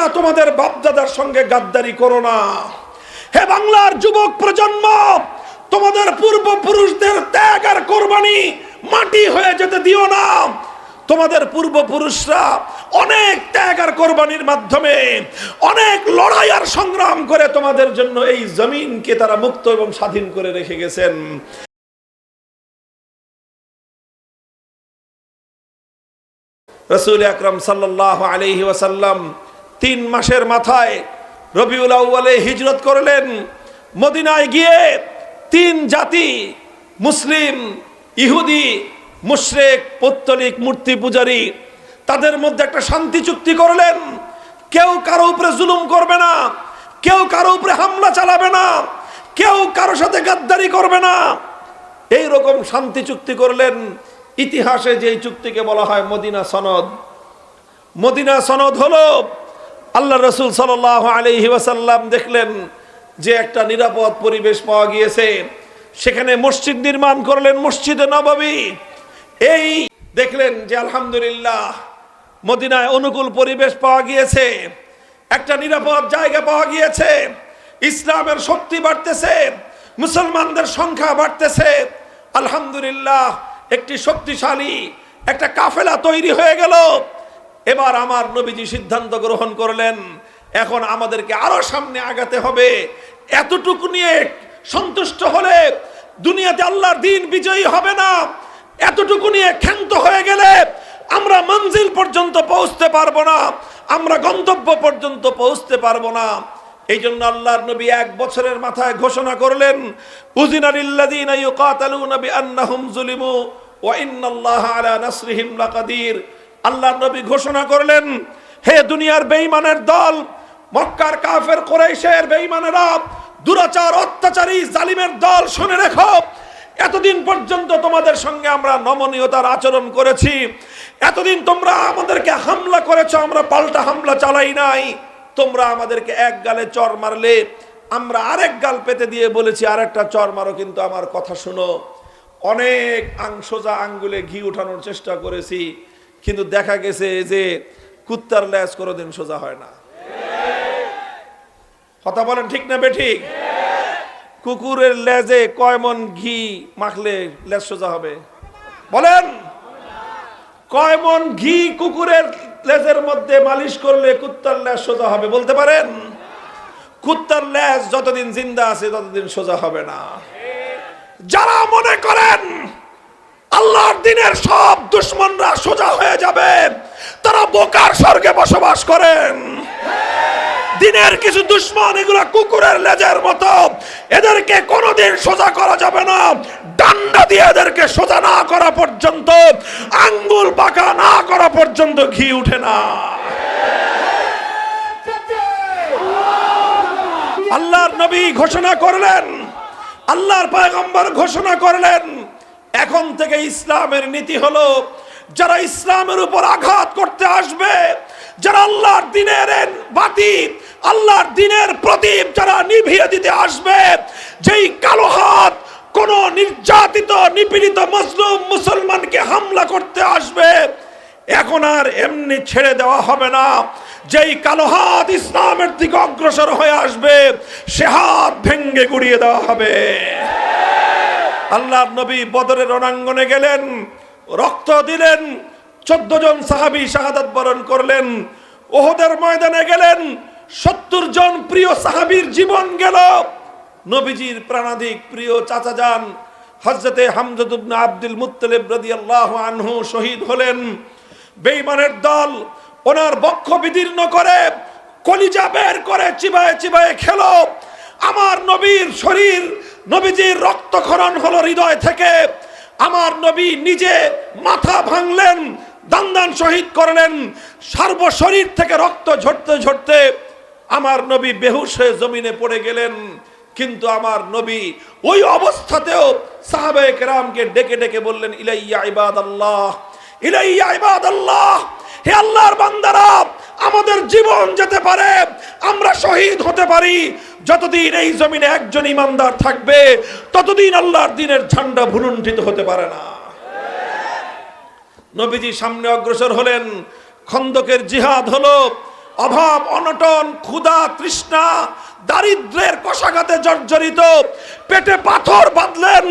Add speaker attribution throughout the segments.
Speaker 1: তোমরা তোমাদের বাপদাদার সঙ্গে গাদ্দারি করো না। হে বাংলার যুবক প্রজন্ম, তোমাদের পূর্বপুরুষদের ত্যাগ আর কোরবানি মাটি হয়ে যেতে দিও না। তোমাদের পূর্বপুরুষরা অনেক ত্যাগ আর কোরবানির মাধ্যমে অনেক লড়াই আর সংগ্রাম করে তোমাদের জন্য এই জমিনকে তারা মুক্ত এবং স্বাধীন করে রেখে গেছেন। রাসূল আকরাম সাল্লাল্লাহু আলাইহি ওয়াসাল্লাম 3 মাসের মাথায় রবিউল আউয়ালে হিজরত করলেন। মদিনায় গিয়ে 3 জাতি, মুসলিম, ইহুদি, মুশরিক, পৌত্তলিক, মূর্তি পূজারী, তাদের মধ্যে একটা শান্তি চুক্তি করলেন। কেউ কারো উপরে জুলুম করবে না, কেউ কারো উপরে হামলা চালাবে না, কেউ কারো সাথে গাদ্দারি করবে না, এই রকম শান্তি চুক্তি করলেন। ইতিহাসে যে চুক্তিকে বলা হয় মদিনা সনদ। মদিনা সনদ হলো আল্লাহ রাসূল সাল্লাল্লাহু আলাইহি ওয়াসাল্লাম দেখলেন যে একটা নিরাপদ পরিবেশ পাওয়া গিয়েছে, সেখানে মসজিদ নির্মাণ করলেন, মসজিদে নববী। এই দেখলেন যে আলহামদুলিল্লাহ মদিনায় অনুকূল পরিবেশ পাওয়া গিয়েছে, একটা নিরাপদ জায়গা পাওয়া গিয়েছে, ইসলামের শক্তি বাড়তেছে, মুসলমানদের সংখ্যা বাড়তেছে। আলহামদুলিল্লাহ একটি শক্তিশালী একটা কাফেলা তৈরি হয়ে গেল। এবার আমার নবীজি সিদ্ধান্ত গ্রহণ করলেন, এখন আমাদেরকে আরো সামনে আগাতে হবে। এতটুকু নিয়ে সন্তুষ্ট হলে দুনিয়াতে আল্লাহর দ্বীন বিজয়ী হবে না। এতটুকু নিয়ে ক্ষান্ত হয়ে গেলে আমরা মঞ্জিল পর্যন্ত পৌঁছতে পারবো না, আমরা গন্তব্য পর্যন্ত পৌঁছতে পারবো না। এই জন্য আল্লাহর নবী 1 বছরের মাথায় ঘোষণা করলেন, উযিনা লিল্লাযীনা ইউকাতালুনা বিআন্নাহুম যুলিমু ওয়া ইন্নাল্লাহা আলা নাসরিহিম লাকাদির। আল্লাহর নবী ঘোষণা করলেন, হে দুনিয়ার বেঈমানের দল, মক্কার কাফের কুরাইশের বেঈমানেরা, দুরাচার অত্যাচারী জালিমের দল, শুনে রেখো, এতদিন পর্যন্ত তোমাদের সঙ্গে আমরা নমনীয়তার আচরণ করেছি, এতদিন তোমরা আমাদেরকে হামলা করেছো, আমরা পাল্টা হামলা চালাই নাই। তোমরা আমাদেরকে এক গালে চর মারলে আমরা আরেক গাল পেতে দিয়ে বলেছি আরেকটা চর মারো, কিন্তু আমার কথা শুনো। অনেক সোজা আঙ্গুলে ঘি উঠানোর চেষ্টা করেছি, কিন্তু দেখা গেছে যে কুত্তার লেজ কোনোদিন সোজা হয় না। কথা বলেন ঠিক না বেঠিক? কুকুরের লেজে কয় মন ঘি মাখলে লেজ সোজা হবে? বলেন, কয় মন ঘি কুকুরের লেজের মধ্যে মালিশ করলে কুত্তার লেজ সোজা হবে? বলতে পারেন? কুত্তার লেজ যতদিন জিন্দা আছে ততদিন সোজা হবে না। যারা মনে করেন আল্লাহর দ্বীনের সব দুশমনরা সোজা হয়ে যাবে, তারা বোকার স্বর্গে বসবাস করেন। দ্বীনের কিছু দুশমন, এগুলা কুকুরের লেজের মতো, এদেরকে কোনোদিন সোজা করা যাবে না। ডান্ডা দিয়ে এদেরকে সোজা না করা পর্যন্ত, আঙ্গুল বাঁকা না করা পর্যন্ত ঘি উঠে না। আল্লাহর নবী ঘোষণা করলেন, আল্লাহর পয়গম্বর ঘোষণা করলেন, এখন থেকে ইসলামের নীতি হলো, যারা ইসলামের উপর আঘাত করতে আসবে, যারা আল্লাহর দ্বীনের বাতি, আল্লাহর দ্বীনের প্রদীপ যারা নিভিয়ে দিতে আসবে, যেই কালো হাত কোন নির্যাতিত নিপীড়িত মজলুম মুসলমানকে হামলা করতে আসবে, এখন আর এমনি ছেড়ে দেওয়া হবে না। যেই কালো হাত ইসলামের দিকে অগ্রসর হয়ে আসবে, সে হাত ভেঙ্গে গুড়িয়ে দেওয়া হবে। আল্লাহর নবী বদরের রণাঙ্গনে গেলেন, রক্ত দিলেন, 14 জন সাহাবী শাহাদাত বরণ করলেন। উহুদের ময়দানে গেলেন, 70 জন প্রিয় সাহাবীর জীবন গেল। নবীজির প্রাণাধিক প্রিয় চাচা যান হযরতে হামজা ইবনে আব্দুল মুত্তালিব রাদিয়াল্লাহু আনহু শহীদ হলেন। বেঈমানের দল ওনার বক্ষ বিদীর্ণ করে, কলিজা বের করে চিবায়ে চিবায়ে খেলো। আমার নবীর শরীর, নবীজির রক্তক্ষরণ হলো হৃদয় থেকে। আমার নবী নিজে মাথা ভাঙলেন, দান শহীদ করলেন। সর্বশরীর থেকে রক্ত ঝরতে ঝরতে আমার নবী বেহুশ হয়ে জমিনে পড়ে গেলেন। কিন্তু আমার নবী ওই অবস্থাতেও সাহাবায়ে কেরামকে ডেকে ডেকে বললেন, ইলাইয়া ইবাদাল্লাহ, ইলাইয়া ইবাদাল্লাহ, হে আল্লাহর বান্দারা, আমাদের জীবন যেতে পারে, আমরা শহীদ হতে পারি, যতদিন এই জমিনে একজন ইমানদার থাকবে ততদিন আল্লাহর দ্বীনের ঝান্ডা ভুলুণ্ঠিত হতে পারে না। নবীজি সামনে অগ্রসর হলেন, খন্দকের জিহাদ হলো, অভাব অনটন ক্ষুধা তৃষ্ণা দারিদ্র্যের কষাঘাতে জর্জরিত পেটে পাথর বাঁধলেন,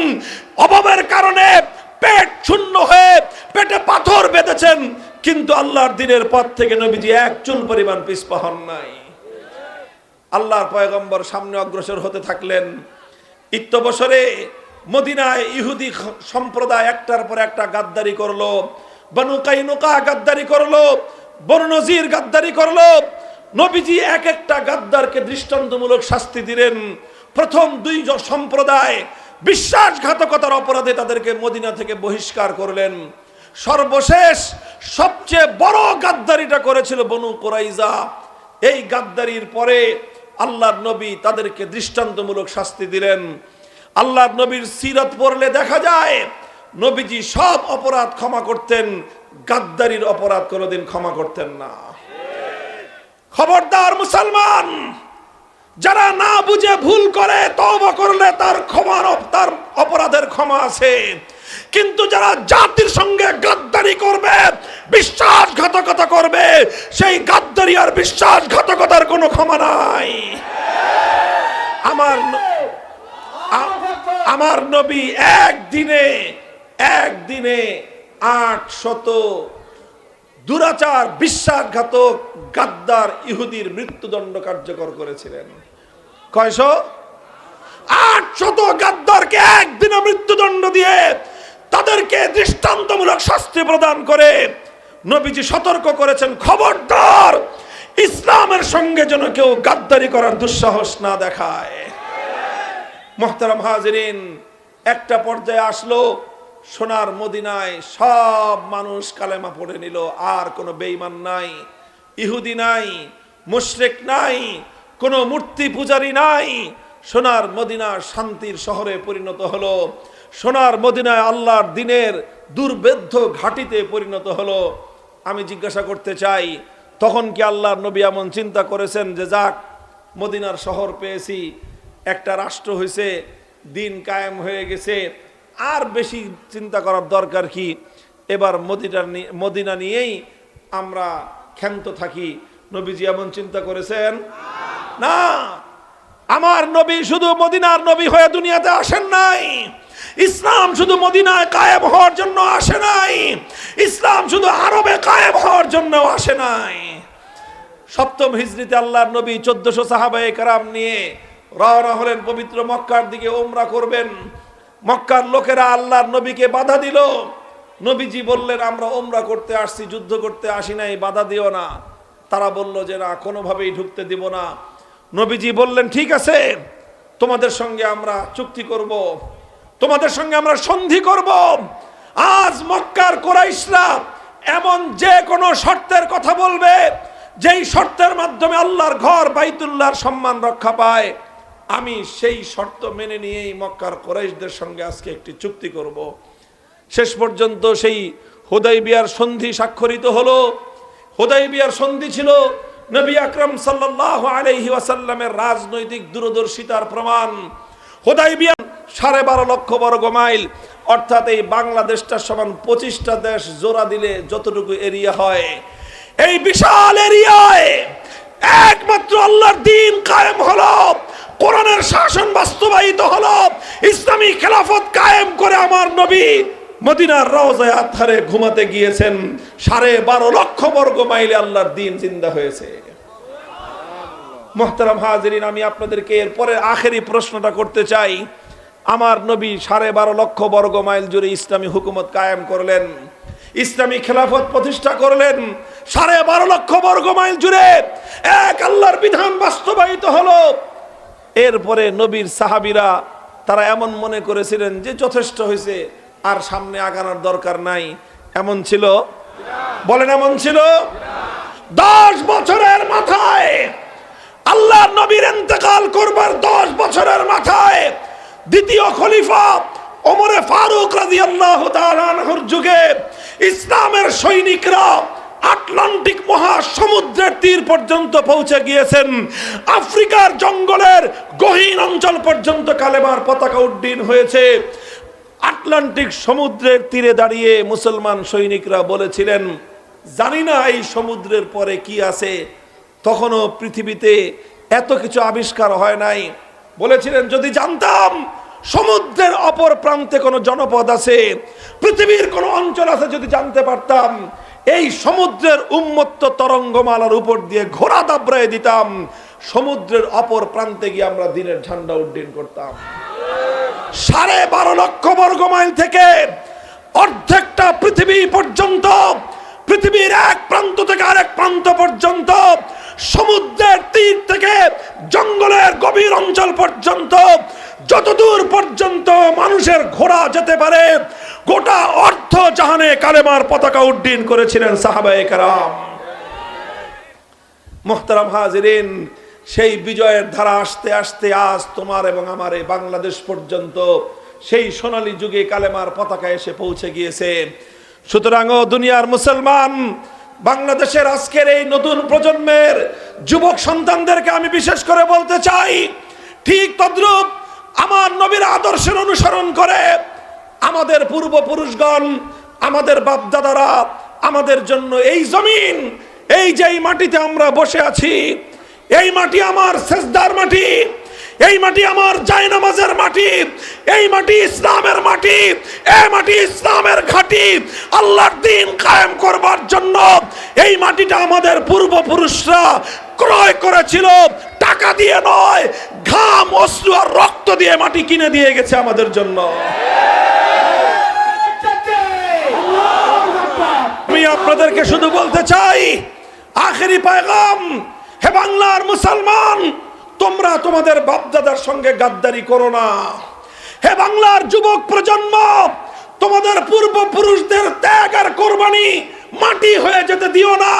Speaker 1: অভাবের কারণে পেট শূন্য হয়ে পেটে পাথর বেঁধেছেন, কিন্তু আল্লাহর দ্বীনের পথ থেকে নবীজি এক চুল পরিমাণ পিছপা হন নাই। আল্লাহর পয়গম্বর সামনে অগ্রসর হতে থাকলেন। ইত্যবসরে মদিনায় ইহুদি সম্প্রদায় একটার পর একটা গাদ্দারি করলো। বনু কাইনুকা গাদ্দারি করলো, বনু নজির গাদ্দারি করলো। নবীজি এক একটা গাদ্দারকে দৃষ্টান্তমূলক শাস্তি দিলেন। প্রথম দুই সম্প্রদায় বিশ্বাসঘাতকতার অপরাধে তাদেরকে মদিনা থেকে বহিষ্কার করলেন। সর্বশেষ সবচেয়ে বড় গাদ্দারিটা করেছিল বনু কুরাইজা। এই গাদ্দারির পরে আল্লাহর নবী তাদেরকে দৃষ্টান্তমূলক শাস্তি দিলেন। আল্লাহর নবীর সিরাত পড়লে দেখা যায় নবীজি সব অপরাধ ক্ষমা করতেন, গাদ্দারির অপরাধ কোনোদিন ক্ষমা করতেন না। খবরদার মুসলমান, যারা না বুঝে ভুল করে তওবা করলে তার অপরাধের ক্ষমা আছে, কিন্তু যারা জাতির সঙ্গে গাদ্দারি করবে, বিশ্বাসঘাতকতা করবে, সেই গাদ্দারি আর বিশ্বাসঘাতকতার কোনো ক্ষমা নাই। আমার নবী একদিনে 800 দুরাচার বিশ্বাসঘাতক গাদ্দার ইহুদির মৃত্যুদণ্ড কার্যকর করেছিলেন। কয়শ? 800 গাদ্দারকে একদিনে মৃত্যুদণ্ড দিয়ে তাদেরকে দৃষ্টান্তমূলক শাস্তি প্রদান করে নবীজি সতর্ক করেছেন, খবরদার ইসলামের সঙ্গে যেন কেউ গাদ্দারি করার দুঃসাহস না দেখায়। মুহতারাম হাজিরিন, একটা পর্যায়ে আসলো সোনার মদিনায় সব মানুষ কালেমা পড়ে নিল। আর কোনো বেঈমান নাই, ইহুদি নাই, মুশরিক নাই, কোনো মূর্তি পূজারী নাই। সোনার মদিনা শান্তির শহরে পরিণত হলো। সোনার মদিনায় আল্লাহর দ্বীনের দুর্ভেদ্য ঘাটিতে পরিণত হলো। আমি জিজ্ঞাসা করতে চাই, তখন কি আল্লাহর নবী এমন চিন্তা করেছেন যে যাক মদিনার শহর পেয়েছি, একটা রাষ্ট্র হয়েছে, দিন কায়েম হয়ে গেছে, আর বেশি চিন্তা করার দরকার কি, এবার মদিনা নিয়েই আমরা ক্ষান্ত থাকি? নবীজি এমন চিন্তা করেছেন না। আমার নবী শুধু মদিনার নবী হয়ে দুনিয়াতে আসেন নাই। ইসলাম শুধু মদিনায় কায়েম হওয়ার জন্য আসে নাই, ইসলাম শুধু আরবে কায়েম হওয়ার জন্য আসে নাই। সপ্তম হিজরিতে আল্লাহর নবী 1400 সাহাবায়ে কেরাম নিয়ে রওনা হলেন পবিত্র মক্কার দিকে উমরা করবেন। মক্কার লোকেরা আল্লাহর নবীকে বাধা দিল। নবীজি বললেন, আমরা উমরা করতে আসছি, যুদ্ধ করতে আসি নাই, বাধা দিও না। তারা বলল যে না, কোনোভাবেই ঢুকতে দিব না। নবীজি বললেন, ঠিক আছে, তোমাদের সঙ্গে আমরা চুক্তি করব, তোমাদের সঙ্গে আমরা সন্ধি করব। আজ মক্কার কুরাইশরা এমন যে কোনো শর্তের কথা বলবে, যেই শর্তের মাধ্যমে আল্লাহর ঘর বাইতুল্লাহর সম্মান রক্ষা পায়, আমি সেই শর্ত মেনে নিয়েই মক্কার কুরাইশদের সঙ্গে আজকে একটি চুক্তি করব। শেষ পর্যন্ত সেই হুদাইবিয়ার সন্ধি স্বাক্ষরিত হলো। হুদাইবিয়ার সন্ধি ছিল নবী আকরাম সাল্লাল্লাহু আলাইহি ওয়াসাল্লামের রাজনৈতিক দূরদর্শিতার প্রমাণ। হুদাইবিয়া 12.5 লক্ষ বর্গ মাইল, অর্থাৎ এই বাংলাদেশটার সমান 25টা দেশ জোড়া দিলে যতটুকু এরিয়া হয়, এই বিশাল এরিয়ায় একমাত্র আল্লাহর দ্বীন কায়েম হলো, কোরআনের শাসন বাস্তবায়িত হলো, ইসলামী খেলাফত কায়েম করে আমার নবী মদিনার রওজায়ে আতহারে ঘুমাতে গিয়েছেন। 12.5 লক্ষ বর্গ মাইলে আল্লাহর দ্বীন জিন্দা হয়েছে। মুহতারাম হাজিরিন, আমি আপনাদেরকে এরপরে আখেরি প্রশ্নটা করতে চাই। আমার নবী 12.5 লক্ষ বর্গ মাইল জুড়ে ইসলামী হুকুমত কায়েম করলেন, ইসলামী খেলাফত প্রতিষ্ঠা করলেন। 12.5 লক্ষ বর্গ মাইল জুড়ে এক আল্লাহর বিধান বাস্তবায়িত হলো। এরপরে নবীর সাহাবীরা তারা এমন মনে করেছিলেন যে যথেষ্ট হয়েছে, আর সামনে আগানোর দরকার নাই। এমন ছিল? বলেন, এমন ছিল? 10 বছরের মাথায় আল্লাহর নবীর ইন্তেকাল করবার 10 বছরের মাথায় দ্বিতীয় খলিফা ওমরে ফারুক রাদিয়াল্লাহু তাআলা আনহুর যুগে ইসলামের সৈনিকরা আটলান্টিক মহাসমুদ্রের তীর পর্যন্ত পৌঁছে গিয়েছেন। আফ্রিকার জঙ্গলের গহীন অঞ্চল পর্যন্ত কালেমার পতাকা উড্ডীন হয়েছে। আটলান্টিক সমুদ্রের তীরে দাঁড়িয়ে মুসলমান সৈনিকরা বলেছিলেন, জানি না এই সমুদ্রের পরে কি আছে, তখনও পৃথিবীতে এত কিছু আবিষ্কার হয় নাই। বলেছিলেন যদি জানতাম সমুদ্রের অপর প্রান্তে কোনো জনপদ আছে, পৃথিবীর কোনো অঞ্চল আছে, যদি জানতে পারতাম এই সমুদ্রের উন্মত্ত তরঙ্গমালার উপর দিয়ে ঘোড়া দাবড়ায় দিতাম, সমুদ্রের অপর প্রান্তে গিয়ে আমরা দিনের ঝান্ডা উড্ডীন করতাম। 12.5 লক্ষ বর্গ মাইল থেকে অর্ধেকটা পৃথিবী পর্যন্ত, পৃথিবীর এক প্রান্ত থেকে আরেক প্রান্ত পর্যন্ত, সমুদ্রের তীর থেকে জঙ্গলের গভীর অঞ্চল পর্যন্ত, যতদূর পর্যন্ত মানুষের ঘোড়া যেতে পারে, গোটা অর্ধ জাহানে কালেমার পতাকা উড্ডীন করেছিলেন সাহাবায়ে কেরাম। মুহতারাম হাজিরিন, সেই বিজয়ের ধারা আস্তে আস্তে আজ তোমার এবং আমার এই বাংলাদেশ পর্যন্ত সেই সোনালী যুগে কালেমার পতাকা এসে পৌঁছে গিয়েছে। সুতরাং ও দুনিয়ার মুসলমান, বাংলাদেশের আজকের এই নতুন প্রজন্মের যুবক সন্তানদেরকে আমি বিশেষ করে বলতে চাই, ঠিক তদ্রূপ আমার নবীর আদর্শের অনুসরণ করে আমাদের পূর্বপুরুষগণ, আমাদের বাপদাদারা আমাদের জন্য এই জমিন, এই যে এই মাটিতে আমরা বসে আছি, এই মাটি আমার সেজদার মাটি, এই মাটি আমার জায়নামাজের মাটি, এই মাটি ইসলামের মাটি, এই মাটি ইসলামের ঘাঁটি। আল্লাহর দ্বীন কায়েম করবার জন্য এই মাটিটা আমাদের পূর্বপুরুষরা ক্রয় করেছিল, টাকা দিয়ে নয়, ঘাম, অশ্রু আর রক্ত দিয়ে মাটি কিনে দিয়ে গেছে আমাদের জন্য। আমি আপনাদেরকে শুধু বলতে চাই, আখেরি পয়গাম, হে বাংলার মুসলমান, তোমরা তোমাদের বাপদাদার সঙ্গে গাদ্দারি করো না। হে বাংলার যুবক প্রজন্ম, তোমাদের পূর্বপুরুষদের ত্যাগ আর কোরবানি মাটি হয়ে যেতে দিও না।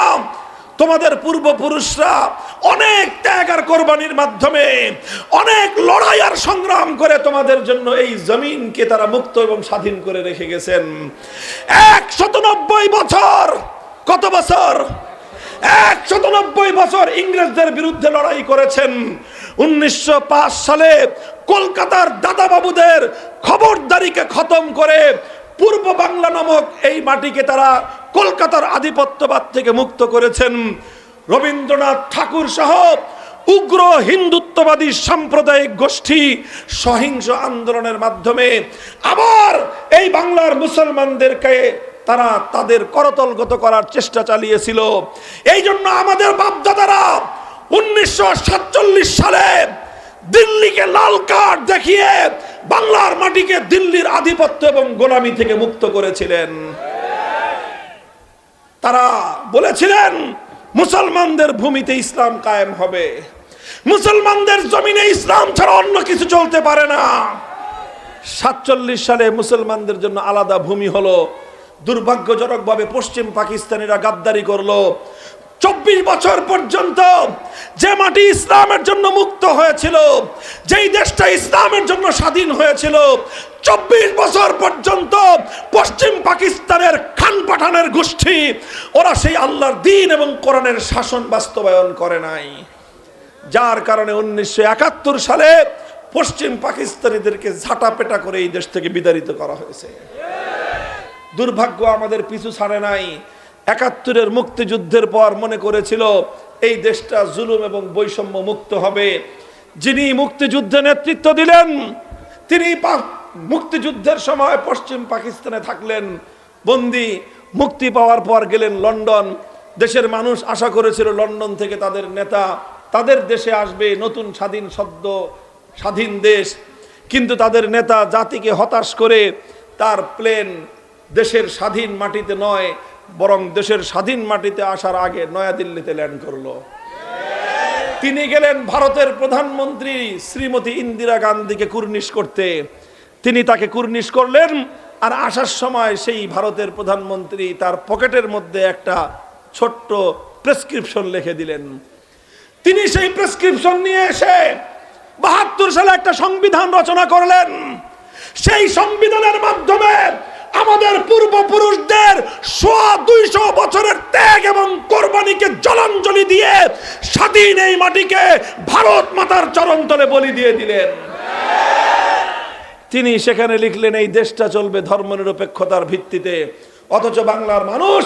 Speaker 1: তোমাদের পূর্বপুরুষরা অনেক ত্যাগ আর কোরবানির মাধ্যমে, অনেক লড়াই আর সংগ্রাম করে তোমাদের জন্য এই জমিনকে তারা মুক্ত এবং স্বাধীন করে রেখে গেছেন। 190 বছর, কত বছর? 190 বছর ইংরেজদের বিরুদ্ধে লড়াই করেছেন। 1905 সালে কলকাতার দাদাবাবুদের খবরদারিকে খতম করে পূর্ব বাংলা নামক এই মাটিকে তারা কলকাতার আধিপত্যবাদ থেকে মুক্ত করেছেন। রবীন্দ্রনাথ ঠাকুর সহ উগ্র হিন্দুত্ববাদী সাম্প্রদায়িক গোষ্ঠী সহিংস আন্দোলনের মাধ্যমে আবার এই বাংলার মুসলমানদেরকে তারা তাদের করতলগত করার চেষ্টা চালিয়েছিল। এই জন্য আমাদের বাপদাদারা 1947 সালে দিল্লিকে লাল কার্ড দেখিয়ে বাংলার মাটিকে দিল্লির আধিপত্য এবং গোলামি থেকে মুক্ত করেছিলেন। তারা বলেছিলেন মুসলমানদের ভূমিতে ইসলাম কায়েম হবে, মুসলমানদের জমিনে ইসলাম ছাড়া অন্য কিছু চলতে পারে না। 47 সালে মুসলমানদের জন্য আলাদা ভূমি হলো। দুর্ভাগ্যজনকভাবে পশ্চিম পাকিস্তানিরা গাদ্দারি করলো। 24 বছর পর্যন্ত যে মাটি ইসলামের জন্য মুক্ত হয়েছিল, যেই দেশটা ইসলামের জন্য স্বাধীন হয়েছিল, 24 বছর পর্যন্ত পশ্চিম পাকিস্তানের খান পাঠানের গোষ্ঠী ওরা সেই আল্লাহর দ্বীন এবং কোরআনের শাসন বাস্তবায়ন করে নাই। যার কারণে 1971 সালে পশ্চিম পাকিস্তানিদেরকে ঝাঁটাপেটা করে এই দেশ থেকে বিতাড়িত করা হয়েছে। দুর্ভাগ্য আমাদের পিছু ছাড়ে নাই। 71-এর মুক্তিযুদ্ধের পর মনে করেছিল এই দেশটা জুলুম এবং বৈষম্য মুক্ত হবে। যিনি মুক্তিযুদ্ধে নেতৃত্ব দিলেন তিনি মুক্তিযুদ্ধের সময় পশ্চিম পাকিস্তানে থাকলেন বন্দী। মুক্তি পাওয়ার পর গেলেন লন্ডন। দেশের মানুষ আশা করেছিল লন্ডন থেকে তাদের নেতা তাদের দেশে আসবে, নতুন স্বাধীন সদ্য স্বাধীন দেশ। কিন্তু তাদের নেতা জাতিকে হতাশ করে তার প্লেন দেশের স্বাধীন মাটিতে নয়, বরং দেশের স্বাধীন মাটিতে আসার আগে নয়াদিল্লিতে ল্যান্ড করলো। তিনি গেলেন ভারতের প্রধানমন্ত্রী শ্রীমতী ইন্দিরা গান্ধীকে কুর্নিশ করতে। তিনি তাকে কুর্নিশ করলেন, আর আসার সময় সেই ভারতের প্রধানমন্ত্রী তার পকেটের মধ্যে একটা ছোট্ট প্রেসক্রিপশন লিখে দিলেন। তিনি সেই প্রেসক্রিপশন নিয়ে এসে 72 সালে একটা সংবিধান রচনা করলেন। সেই সংবিধানের মাধ্যমে আমাদের পূর্বপুরুষদের 200 বছরের ত্যাগ এবং কোরবানিকে জলাঞ্জলি দিয়ে স্বাধীন এই মাটিকে ভারত মাতার চরণতলে বলি দিয়ে দিলেন। তিনি সেখানে লিখলেন এই দেশটা চলবে ধর্মনিরপেক্ষতার ভিত্তিতে। অথচ বাংলার মানুষ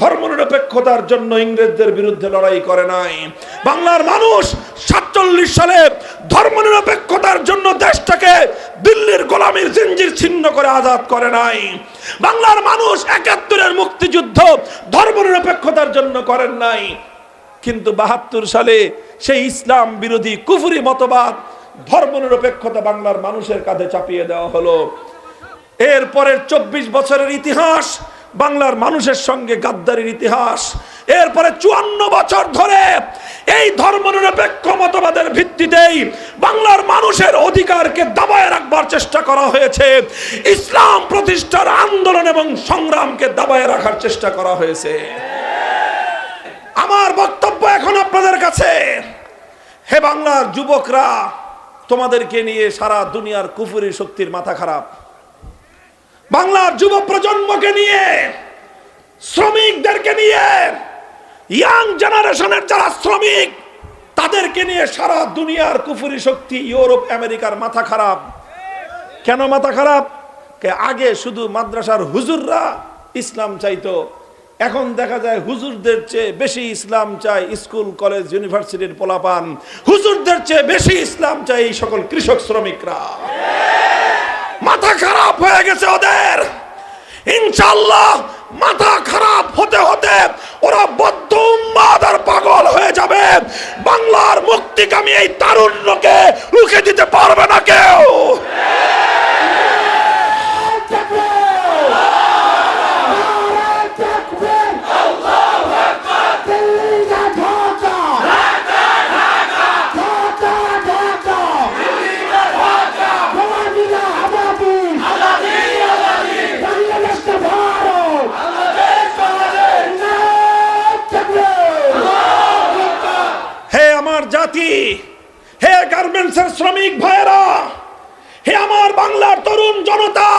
Speaker 1: ধর্মনিরপেক্ষতার জন্য ইংরেজদের বিরুদ্ধে লড়াই করে নাই। বাংলার মানুষ ৪৭ সালে ধর্মনিরপেক্ষতার জন্য দেশটাকে দিল্লির গোলামীর জিঞ্জির ছিন্ন করে আজাদ করে নাই। বাংলার মানুষ ৭১-এর মুক্তিযুদ্ধ ধর্মনিরপেক্ষতার জন্য করেন নাই। কিন্তু ৭২ সালে সেই ইসলাম বিরোধী কুফরি মতবাদ ধর্মনিরপেক্ষতা বাংলার মানুষের কাঁধে চাপিয়ে দেওয়া হলো। এরপরের ২৪ বছরের ইতিহাস বাংলার মানুষের সঙ্গে গাদ্দারির ইতিহাস। এরপরে ৫৪ বছর ধরে এই ধর্মনিরপেক্ষ মতবাদের ভিত্তিতেই বাংলার মানুষের অধিকারকে দাবায় রাখবার চেষ্টা করা হয়েছে। ইসলাম প্রতিষ্ঠার আন্দোলন এবং সংগ্রামকে দাবায় রাখার চেষ্টা করা হয়েছে। আমার বক্তব্য এখন আপনাদের কাছে, হে বাংলার যুবকরা, তোমাদেরকে নিয়ে সারা দুনিয়ার কুফরি শক্তির মাথা খারাপ। বাংলার যুব প্রজন্মকে নিয়ে, শ্রমিকদেরকে নিয়ে, ইয়াং জেনারেশনের যারা শ্রমিক তাদেরকে নিয়ে সারা দুনিয়ার কুফরি শক্তি, ইউরোপ আমেরিকার মাথা খারাপ। কেন মাথা খারাপ? আগে শুধু মাদ্রাসার হুজুররা ইসলাম চাইতো, এখন দেখা যায় হুজুরদের চেয়ে বেশি ইসলাম চায় স্কুল কলেজ ইউনিভার্সিটির পোলাপান, হুজুরদের চেয়ে বেশি ইসলাম চাই এই সকল কৃষক শ্রমিকরা। মাথা খারাপ হয়ে গেছে ওদের। ইনশাআল্লাহ মাথা খারাপ হতে হতে ওরা বদ্ধ উন্মাদ আর পাগল হয়ে যাবে। বাংলার মুক্তিকামী এই তারুণ্যকে রুখে দিতে পারবে না কেউ। জাতি, হে গার্মেন্টসের শ্রমিক ভাইয়েরা, হে আমার বাংলার তরুণ জনতা,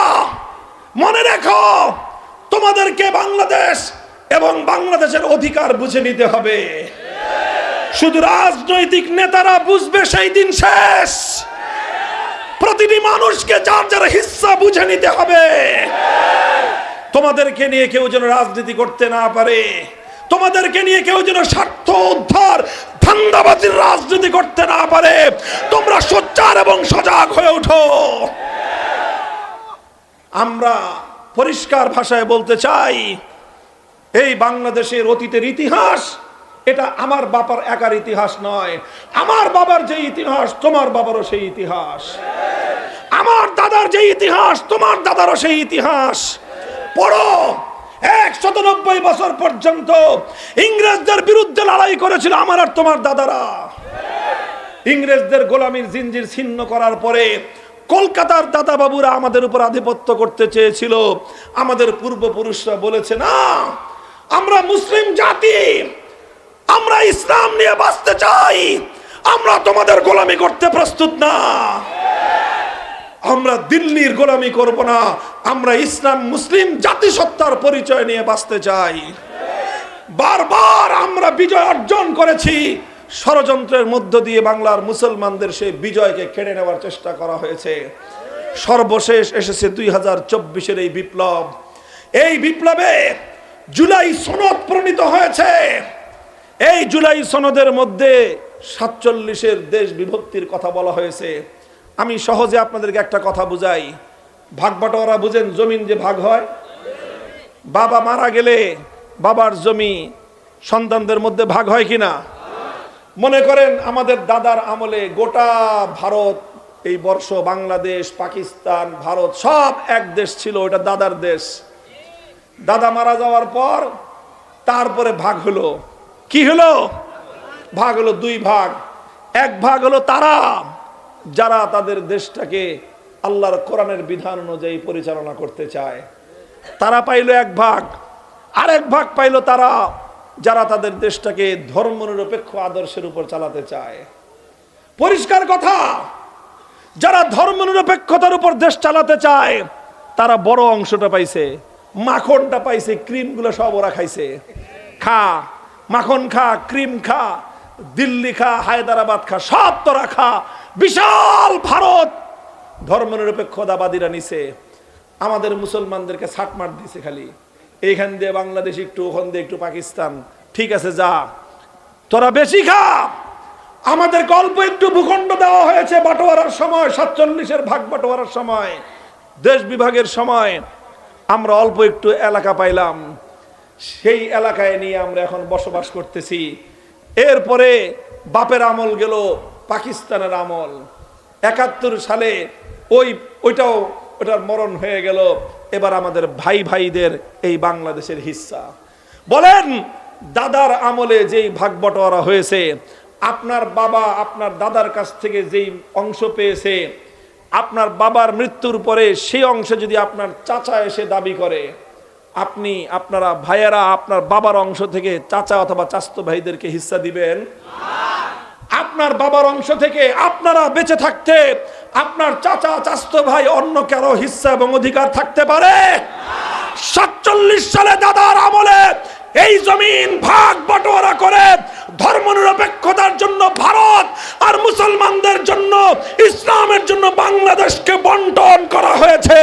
Speaker 1: মনে রেখো তোমাদেরকে বাংলাদেশ এবং বাংলাদেশের অধিকার বুঝে নিতে হবে। শুধু রাজনৈতিক নেতারা বুঝবে সেই দিন শেষ। প্রতিটি মানুষকে যার যার হিস্সা বুঝে নিতে হবে। তোমাদেরকে নিয়ে কেউ যেন রাজনীতি করতে না পারে, তোমাদেরকে নিয়ে কেউ যেন স্বার্থ উদ্ধার ধান্দাবাজির রাজনীতি করতে না পারে। তোমরা সোচ্চার এবং সজাগ হয়ে ওঠো। আমরা পরিষ্কার ভাষায় বলতে চাই, এই বাংলাদেশের অতীতের ইতিহাস এটা আমার বাবার একার ইতিহাস নয়। আমার বাবার যে ইতিহাস তোমার বাবারও সেই ইতিহাস, আমার দাদার যে ইতিহাস তোমার দাদারও সেই ইতিহাস। পড়ো, ১৯০ বছর পর্যন্ত ইংরেজদের বিরুদ্ধে লড়াই করেছিল আমার আর তোমার দাদারা। ইংরেজদের গোলামীর জিঞ্জির ছিন্ন করার পরে কলকাতার দাদা বাবুরা আমাদের উপর আধিপত্য করতে চেয়েছিল। আমাদের পূর্বপুরুষরা বলেছে, না, আমরা মুসলিম জাতি, আমরা ইসলাম নিয়ে বাঁচতে চাই, আমরা তোমাদের গোলামি করতে প্রস্তুত না। আমরা দিল্লির গোলামি করব না, আমরা ইসলাম মুসলিম জাতিসত্তার পরিচয় নিয়ে বাঁচতে চাই। বারবার আমরা বিজয় অর্জন করেছি। ষড়যন্ত্রের মধ্য দিয়ে বাংলার মুসলমানদের সেই বিজয়কে কেড়ে নেওয়ার চেষ্টা করা হয়েছে। সর্বশেষ এসেছে 2024-এর এই বিপ্লব। এই বিপ্লবে জুলাই সনদ প্রণীত হয়েছে। এই জুলাই সনদের মধ্যে ৪৭-এর দেশ বিভক্তির কথা বলা হয়েছে। আমি সহজে আপনাদেরকে একটা কথা বুঝাই। ভাগ বাটোয়ারা বুঝেন, জমিন যে ভাগ হয়, বাবা মারা গেলে বাবার জমি সন্তানদের মধ্যে ভাগ হয় কিনা? মনে করেন আমাদের দাদার আমলে গোটা ভারত, এই বর্ষ বাংলাদেশ, পাকিস্তান, ভারত সব এক দেশ ছিল, ওটা দাদার দেশ। দাদা মারা যাওয়ার পর তারপরে ভাগ হলো। কি হলো? ভাগ হলো 2 ভাগ। এক ভাগ হলো তারা যারা তাদের দেশটাকে আল্লাহর কোরআনের বিধান অনুযায়ী পরিচালনা করতে চায়, তারা পাইলো 1 ভাগ। আরেক ভাগ পাইলো তারা যারা তাদের দেশটাকে ধর্মনিরপেক্ষ আদর্শের উপর চালাতে চায়। পরিষ্কার কথা, যারা ধর্মনিরপেক্ষতার উপর দেশ চালাতে চায় তারা বড় অংশটা পাইছে, মাখনটা পাইছে, ক্রিমগুলো সব ওরা খাইছে। খা, মাখন খা, ক্রিম খা, দিল্লি খা, হায়দ্রাবাদ খা, সব তোরা খা। বিশাল ভারত ধর্মনিরপেক্ষতাবাদীরা নিছে, আমাদের মুসলমানদেরকে ছাটমাট দিছে। খালি এইখান দিয়ে বাংলাদেশ একটু, ওখান দিয়ে একটু পাকিস্তান, ঠিক আছে যা, তোরা বেশি খা। আমাদের অল্প একটু ভূখণ্ড দেওয়া হয়েছে বাটোয়ারার সময়, 47-এর ভাগ বাটোয়ারার সময়, দেশ বিভাগের সময় আমরা অল্প একটু এলাকা পাইলাম, সেই এলাকায় নিয়ে আমরা এখন বসবাস করতেছি। এরপরে বাপের আমল গেল, পাকিস্তানের আমল, 71 সালে ওইটার মরণ হয়ে গেল। এবার আমাদের ভাই ভাইদের এই বাংলাদেশের হিস্সা। বলেন দাদার আমলে যেই ভাগ বটোয়ারা হয়েছে, আপনার বাবা আপনার দাদার কাছ থেকে যেই অংশ পেয়েছে, আপনার বাবার মৃত্যুর পরে সেই অংশ যদি আপনার চাচা এসে দাবি করে, আপনারা ভাইয়েরা আপনার বাবার অংশ থেকে চাচা অথবা চাচতো ভাইদেরকে হিস্সা দিবেন? আপনার বাবার অংশ থেকে আপনারা বেঁচে থাকতে আপনার চাচা চাচতো ভাই অন্য কারো হিস্সা এবং অধিকার থাকতে পারে? 47 সালে দাদার আমলে এই জমিন ভাগ বটোয়ারা করে ধর্মনিরপেক্ষতার জন্য ভারত আর মুসলমানদের জন্য, ইসলামের জন্য বাংলাদেশকে বন্টন করা হয়েছে।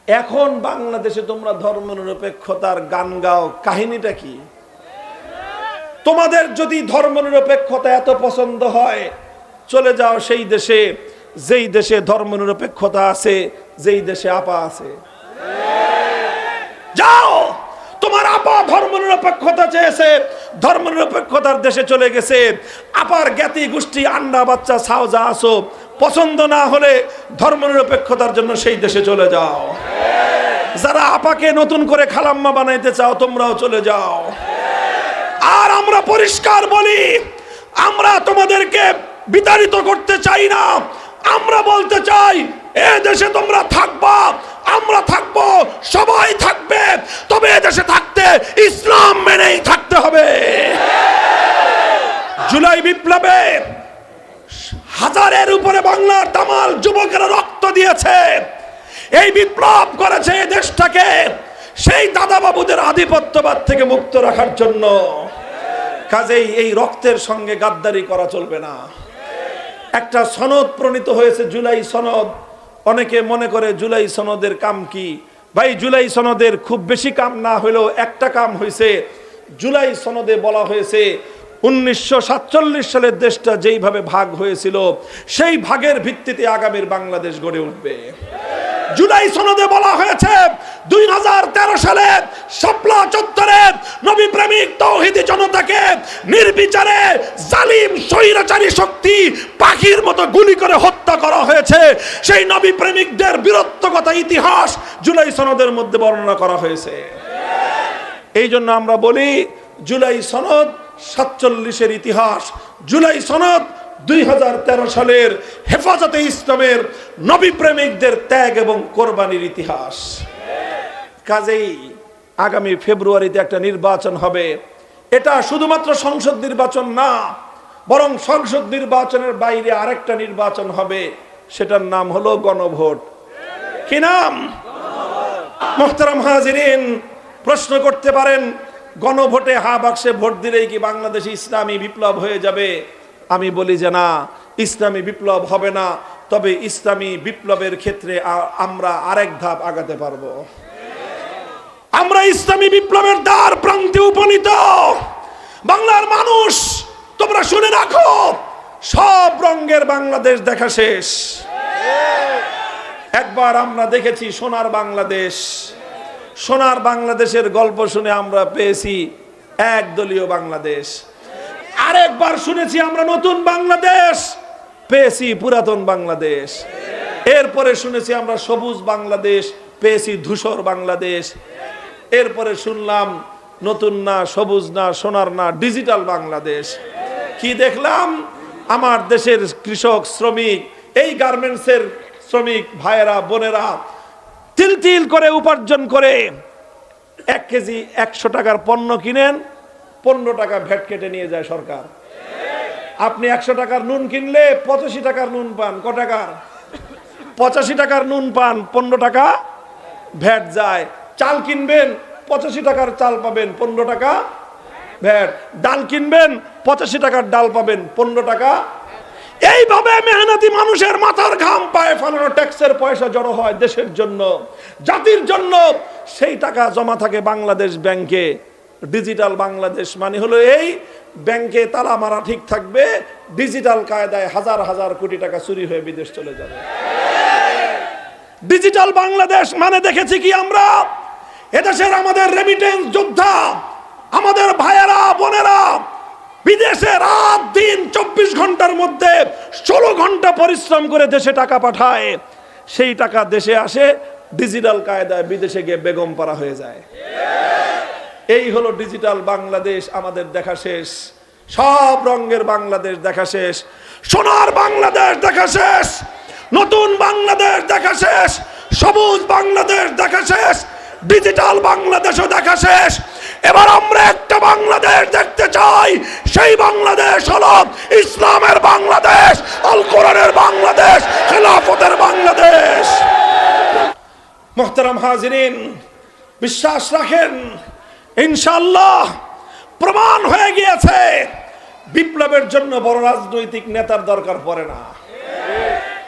Speaker 1: এখন বাংলাদেশে তোমরা ধর্মনিরপেক্ষতার গান গাও, কাহিনীটা কি? তোমাদের যদি ধর্মনিরপেক্ষতা এত পছন্দ হয়, চলে যাও সেই দেশে যেই দেশে ধর্মনিরপেক্ষতা আছে, যেই দেশে আপা আছে। যাও, তোমার আপা ধর্মনিরপেক্ষতা চেয়েছে, ধর্মনিরপেক্ষতার দেশে চলে গেছে। আপার জ্ঞাতি গোষ্ঠী আন্ডা বাচ্চা ছাও যা আসো, পছন্দ না হলে ধর্মনিরপেক্ষতার জন্য সেই দেশে চলে যাও। যারা আপাকে নতুন করে খালাম্মা বানাইতে চাও, তোমরাও চলে যাও। আর আমরা পরিষ্কার বলি, আমরা তোমাদেরকে বিতাড়িত করতে চাই না। আমরা বলতে চাই, এ দেশে তোমরা থাকবা, আমরা থাকবো, সবাই থাকবে, তবে এ দেশে থাকতে ইসলাম মেনেই থাকতে হবে। জুলাই বিপ্লবে হাজারের উপরে বাংলার তামাল যুবকেরা রক্ত দিয়েছে। এই বিপ্লব করেছে এই দেশটাকে সেই দাদা বাবুদের আধিপত্যবাদ থেকে মুক্ত রাখার জন্য। কাজেই এই রক্তের সঙ্গে গাদ্দারি করা চলবে না। একটা সনদ প্রণীত হয়েছে, জুলাই সনদ। অনেকে মনে করে জুলাই সনদের কাম কি? ভাই, জুলাই সনদের খুব বেশি কাম না হলেও একটা কাম হয়েছে। জুলাই সনদে বলা হয়েছে 1947 সালের দেশটা যেইভাবে ভাগ হয়েছিল, সেই ভাগের ভিত্তিতে আগামীর বাংলাদেশ গড়ে উঠবে। জুলাই সনদে বলা হয়েছে 2013 সালে শাপলা চত্বরে নবী প্রেমিক তৌহিদি জনতাকে নির্বিচারে জালিম স্বৈরাচারী শক্তি পাখির মতো গুলি করে হত্যা করা হয়েছে। সেই নবী প্রেমিকদের বীরত্বকথা ইতিহাস জুলাই সনদের মধ্যে বর্ণনা করা হয়েছে। এই জন্য আমরা বলি, জুলাই সনদ 47-এর ইতিহাস, জুলাই সনদ 2013 সালের হেফাজতে ইসলামের নবী প্রেমিকদের ত্যাগ এবং কোরবানির ইতিহাস। কাজেই আগামী ফেব্রুয়ারিতে একটা নির্বাচন হবে। এটা শুধুমাত্র সংসদ নির্বাচন না, বরং সংসদ নির্বাচনের বাইরে আরেকটা নির্বাচন হবে, সেটার নাম হলো গণভোট। কি নাম? মুহতারাম হাজিরিন, প্রশ্ন করতে পারেন, গণভোটে হা বাক্সে ভোট দিলেই কি বাংলাদেশে ইসলামী বিপ্লব হয়ে যাবে? আমি বলি যে না, ইসলামী বিপ্লব হবে না, তবে ইসলামী বিপ্লবের ক্ষেত্রে আমরা আরেক ধাপ আগাতে পারবো। আমরা ইসলামী বিপ্লবের দ্বার প্রান্তে উপনীত। বাংলার মানুষ, তোমরা শুনে রাখো, সব রঙের বাংলাদেশ দেখা শেষ। একবার আমরা দেখেছি সোনার বাংলাদেশ। সোনার বাংলাদেশের গল্প শুনে আমরা পেয়েছি একদলীয় বাংলাদেশ। আরেকবার শুনেছি আমরা নতুন বাংলাদেশ, পেয়েছি পুরাতন বাংলাদেশ। এরপরে শুনেছি আমরা সবুজ বাংলাদেশ, পেয়েছি ধূসর বাংলাদেশ। এরপরে শুনলাম নতুন না, সবুজ না, সোনার না, ডিজিটাল বাংলাদেশ। কি দেখলাম? আমার দেশের কৃষক শ্রমিক, এই গার্মেন্টসের শ্রমিক ভাইয়েরা বোনেরা তিল তিল করে উপার্জন করে 1 কেজি 100 টাকার পণ্য কিনেন, 15 টাকা ভ্যাট কেটে নিয়ে যায় সরকার। আপনি 100 টাকার নুন কিনলে 85 টাকার নুন পান। ক টাকার? 85 টাকার নুন পান, 15 টাকা ভ্যাট যায়। চাল কিনবেন, 85 টাকার চাল পাবেন, 15 টাকা ভ্যাট। ডাল কিনবেন, 85 টাকার ডাল পাবেন, 15 টাকা। এইভাবে মেহনতি মানুষের মাথার ঘাম পায়ে ফেলানো ট্যাক্সের পয়সা জড়ো হয় দেশের জন্য, জাতির জন্য। সেই টাকা জমা থাকে বাংলাদেশ ব্যাংকে। ডিজিটাল বাংলাদেশ মানে হলো এই, ব্যাংকে তালা মারা ঠিক থাকবে, ডিজিটাল কায়দায় হাজার হাজার কোটি টাকা চুরি হয়ে বিদেশ চলে যাবে। ডিজিটাল বাংলাদেশ মানে দেখেছি কি আমরা, এদেশের আমাদের রেমিটেন্স যোদ্ধা, আমাদের ভাইয়েরা বোনেরা বিদেশে রাত দিন 24 ঘন্টার মধ্যে 16 ঘন্টা পরিশ্রম করে দেশে টাকা পাঠায়। সেই টাকা দেশে আসে ডিজিটাল কায়দায়, বিদেশে গিয়ে বেগম পাড়া হয়ে যায়। এই হলো ডিজিটাল বাংলাদেশ। আমাদের দেখা শেষ, সব রঙের বাংলাদেশ দেখা শেষ, সোনার বাংলাদেশ দেখা শেষ, নতুন বাংলাদেশ দেখা শেষ, সবুজ বাংলাদেশ দেখা শেষ, ডিজিটাল বাংলাদেশও দেখা শেষ। এবার আমরা একটা বাংলাদেশ দেখতে চাই, সেই বাংলাদেশ হলো ইসলামের বাংলাদেশ, আল কোরআনের বাংলাদেশ, খেলাফতের বাংলাদেশ। মুহতারাম হাজিরিন, বিশ্বাস রাখেন ইনশাআল্লাহ প্রমাণ হয়ে গিয়েছে বিপ্লবের জন্য বড় রাজনৈতিক নেতার দরকার পড়ে না।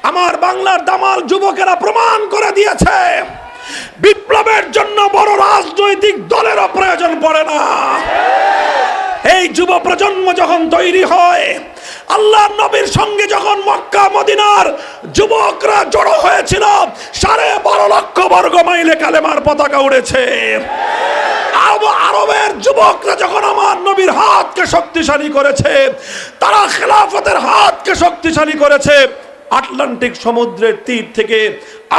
Speaker 1: আমার বাংলার দামাল যুবকেরা প্রমাণ করে দিয়েছে বিপ্লবের জন্য বড় রাজনৈতিক দলেরও প্রয়োজন পড়ে না। এই যুব প্রজন্ম যখন তৈরি হয়, আল্লাহর নবীর সঙ্গে যখন মক্কা মদিনার যুবকরা জড়ো হয়েছিল, 12.5 লক্ষ বর্গ মাইলে কালেমার পতাকা উড়েছে। আরবের যুবকরা যখন আমার নবীর হাতকে শক্তিশালী করেছে, তারা খেলাফতের হাতকে শক্তিশালী করেছে। আটলান্টিক সমুদ্রের তীর থেকে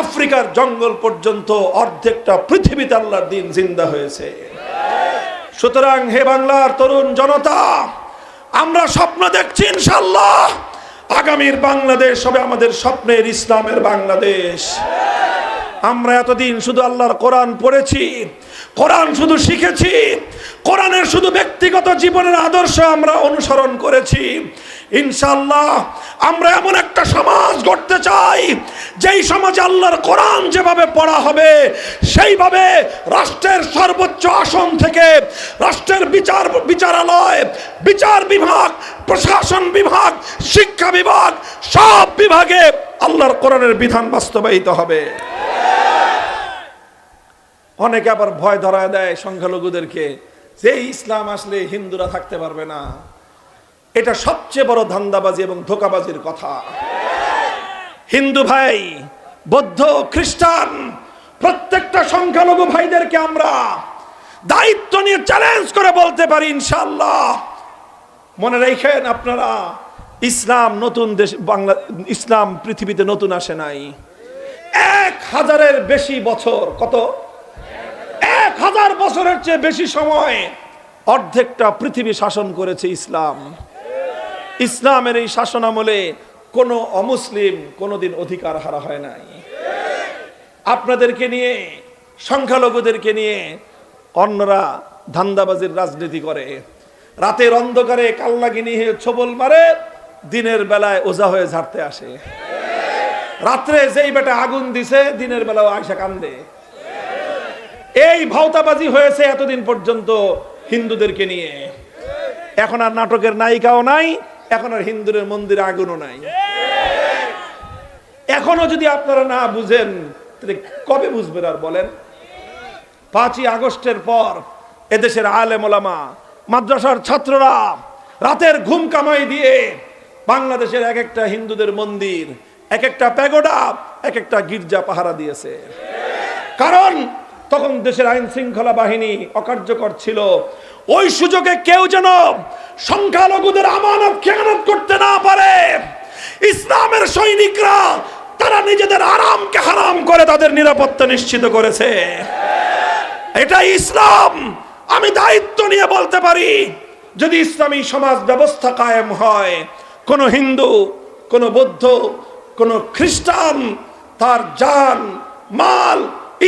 Speaker 1: আফ্রিকার জঙ্গল পর্যন্ত অর্ধেকটা পৃথিবীতে আল্লাহর দ্বীন জিন্দা হয়েছে। সুতরাং হে বাংলার তরুণ জনতা, আমরা স্বপ্ন দেখছি ইনশাআল্লাহ আগামীর বাংলাদেশ হবে আমাদের স্বপ্নের ইসলামের বাংলাদেশ। আমরা এতদিন শুধু আল্লাহর কোরআন পড়েছি, কোরআন শুধু শিখেছি, কোরআনের শুধু ব্যক্তিগত জীবনের আদর্শ আমরা অনুসরণ করেছি। ইনশাআল্লাহ আমরা এমন একটা সমাজ গড়তে চাই, যেই সমাজে আল্লাহর কোরআন যেভাবে পড়া হবে, সেইভাবে রাষ্ট্রের সর্বোচ্চ আসন থেকে রাষ্ট্রের বিচারালয়, বিচার বিভাগ, প্রশাসন বিভাগ, শিক্ষা বিভাগ, সব বিভাগে আল্লাহর কোরআনের বিধান বাস্তবায়িত হবে। অনেকে আবার ভয় ধরায় দেয় সংখ্যালঘুদেরকে, যে ইসলাম আসলে হিন্দুরা থাকতে পারবে না। এটা সবচেয়ে বড় ধান্দাবাজি এবং ধোঁকাবাজির কথা। হিন্দু ভাই, বৌদ্ধ, খ্রিস্টান, প্রত্যেকটা সংখ্যালঘু ভাইদেরকে আমরা দায়িত্ব নিয়ে চ্যালেঞ্জ করে বলতে পারি ইনশাআল্লাহ, মনে রাখেন আপনারা, ইসলাম নতুন দেশ বাংলা, ইসলাম পৃথিবীতে নতুন আসে নাই। 1000-এর বেশি বছর, কত 1000 বছরের চেয়ে বেশি সময় অর্ধেকটা পৃথিবী শাসন করেছে ইসলাম। ইসলামের এই শাসন আমলে কোনো অমুসলিম কোনোদিন অধিকার হারা হয় নাই। আপনাদেরকে নিয়ে, সংখ্যালঘুদেরকে নিয়ে অন্যরা ধান্দাবাজির রাজনীতি করে, রাতের অন্ধকারে কাল্লাগিনি হয়ে ছবল মারে, দিনের বেলায় ওঝা হয়ে ঝাড়তে আসে। রাত্রে যেই বেটা আগুন দিছে, দিনের বেলাও আয়সা কান্দে। এই ভাওতাবাজি হয়েছে এতদিন পর্যন্ত হিন্দুদেরকে নিয়ে। এখন আর নাটকের নায়িকাও নাই, এখন আর হিন্দুদের মন্দিরে আগুনও নাই। এখনো যদি আপনারা না বুঝেন, তাহলে কবে বুঝবেন আর বলেন? 5ই আগস্টের পর এদেশের আলেম ওলামা, মাদ্রাসার ছাত্ররা রাতের ঘুম কামাই দিয়ে বাংলাদেশের এক একটা হিন্দুদের মন্দির, এক একটা প্যাগোডা, এক একটা গির্জা পাহারা দিয়েছে। কারণ তখন দেশের আইন শৃঙ্খলা বাহিনী অকার্যকর ছিল। ওই সুযোগে কেউ যেন সংখ্যালঘুদের আমানত খেয়ানত করতে না পারে। ইসলামের সৈনিকরা তারা নিজেদের আরামকে হারাম করে তাদের নিরাপত্তা নিশ্চিত করেছে। এটা ইসলাম। আমি দায়িত্ব নিয়ে বলতে পারি, যদি ইসলামী সমাজ ব্যবস্থা কায়েম হয়, কোন হিন্দু, কোন বৌদ্ধ, কোন খ্রিস্টান তার জান, মাল,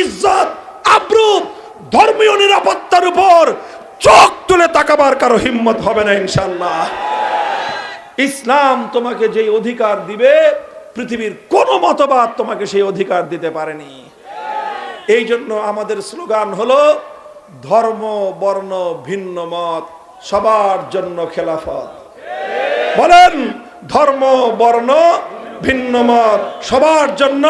Speaker 1: ইজ্জত, আব্রু, ধর্মীয় নিরাপত্তার উপর চোখ তুলে তাকাবার কারো হিম্মত হবে না ইনশাআল্লাহ। ইসলাম তোমাকে যে অধিকার দিবে, পৃথিবীর কোন মতবাদ তোমাকে সেই অধিকার দিতে পারেনি। এই জন্য আমাদের স্লোগান হলো, ধর্ম বর্ণ ভিন্ন মত, সবার জন্য খেলাফত। বলেন, ধর্ম বর্ণ ভিন্ন মত সবার জন্য